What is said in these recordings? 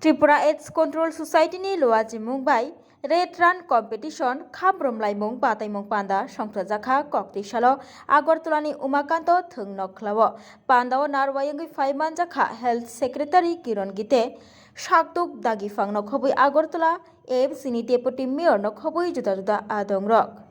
Tripura AIDS control society नि लुआजिमुंग by red run competition खाब्रमलाइमुंग बाताइमुंग पांदा संप्रजाखा कक्तिसालो आगरतलानि Umakant थोंनखलाव पांदाव नारवायंगि फाइमानजाखा health secretary किरण गीते शाकदुक दागिफांग नखबुई Agartala FC नि deputy mayor नखबुई जुदा जुदा आदंग्रक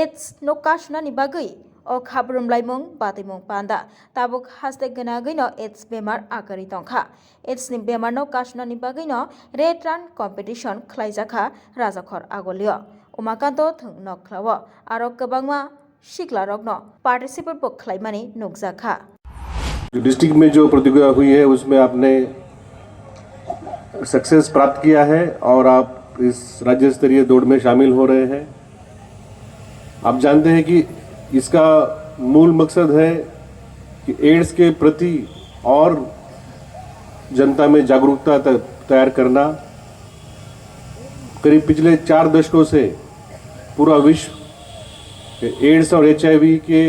एड्स नकाशनानि बागै o khabrum laimung batimung panda tabuk haste gena gino its bemar akari tongkha its ni bemar no kasna ni bagino red run competition khlaijaka rajakhor agolio umakanto thung nokhlawo aro kwbangma shikla rokno participate bo khlaimani nukjakha। जो district में जो प्रतियोगिता हुई है उसमें आपने success प्राप्त किया है और आप इस राज्य स्तरीय दौड़ में शामिल हो रहे हैं। आप जानते हैं कि इसका मूल मकसद है कि एड्स के प्रति और जनता में जागरूकता तैयार करना। करीब पिछले 4 दशकों से पूरा विश्व एड्स और HIV के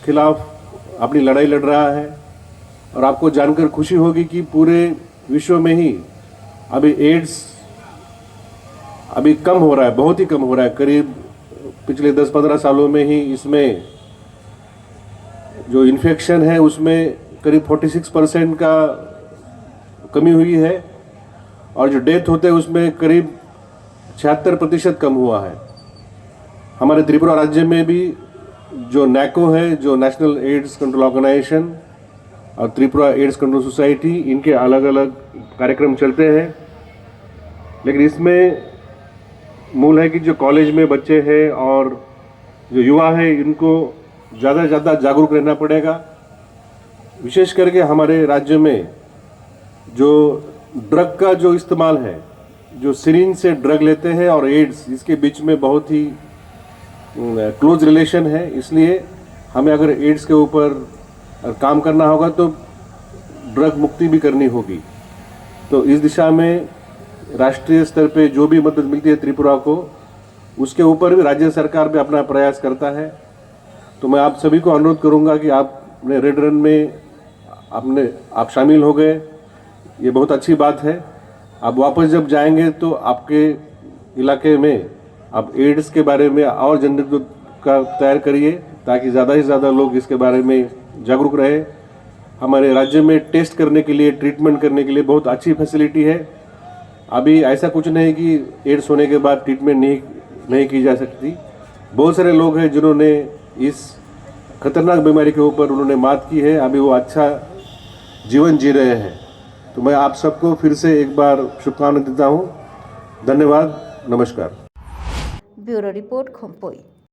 खिलाफ अपनी लड़ाई लड़ रहा है और आपको जानकर खुशी होगी कि पूरे विश्व में ही अभी एड्स अभी कम हो रहा है, बहुत ही कम हो रहा है। करीब पिछले 10-15 सालों में ही इसमें जो इन्फेक्शन है उसमें करीब 46% का कमी हुई है और जो डेथ होते हैं उसमें करीब 76% कम हुआ है। हमारे त्रिपुरा राज्य में भी जो NACO है, जो नेशनल एड्स कंट्रोल ऑर्गेनाइजेशन और त्रिपुरा एड्स कंट्रोल सोसाइटी, इनके अलग अलग कार्यक्रम चलते हैं, लेकिन इसमें मूल है कि जो कॉलेज में बच्चे हैं और जो युवा है इनको ज़्यादा से ज़्यादा जागरूक रहना पड़ेगा। विशेष करके हमारे राज्य में जो ड्रग का जो इस्तेमाल है, जो सिरिंज से ड्रग लेते हैं और एड्स, इसके बीच में बहुत ही क्लोज रिलेशन है। इसलिए हमें अगर एड्स के ऊपर काम करना होगा तो ड्रग मुक्ति भी करनी होगी। तो इस दिशा में राष्ट्रीय स्तर पे जो भी मदद मिलती है त्रिपुरा को, उसके ऊपर भी राज्य सरकार भी अपना प्रयास करता है। तो मैं आप सभी को अनुरोध करूंगा कि आपने रेड रन में आप शामिल हो गए, ये बहुत अच्छी बात है। आप वापस जब जाएंगे तो आपके इलाके में आप एड्स के बारे में और जागरूकता तैयार करिए ताकि ज़्यादा से ज़्यादा लोग इसके बारे में जागरूक रहे। हमारे राज्य में टेस्ट करने के लिए, ट्रीटमेंट करने के लिए बहुत अच्छी फैसिलिटी है। अभी ऐसा कुछ नहीं कि एड्स होने के बाद ट्रीटमेंट नहीं की जा सकती। बहुत सारे लोग हैं जिन्होंने इस खतरनाक बीमारी के ऊपर उन्होंने मात की है, अभी वो अच्छा जीवन जी रहे हैं। तो मैं आप सबको फिर से एक बार शुभकामनाएं देता हूँ। धन्यवाद, नमस्कार। Bureau report खुम्पुई।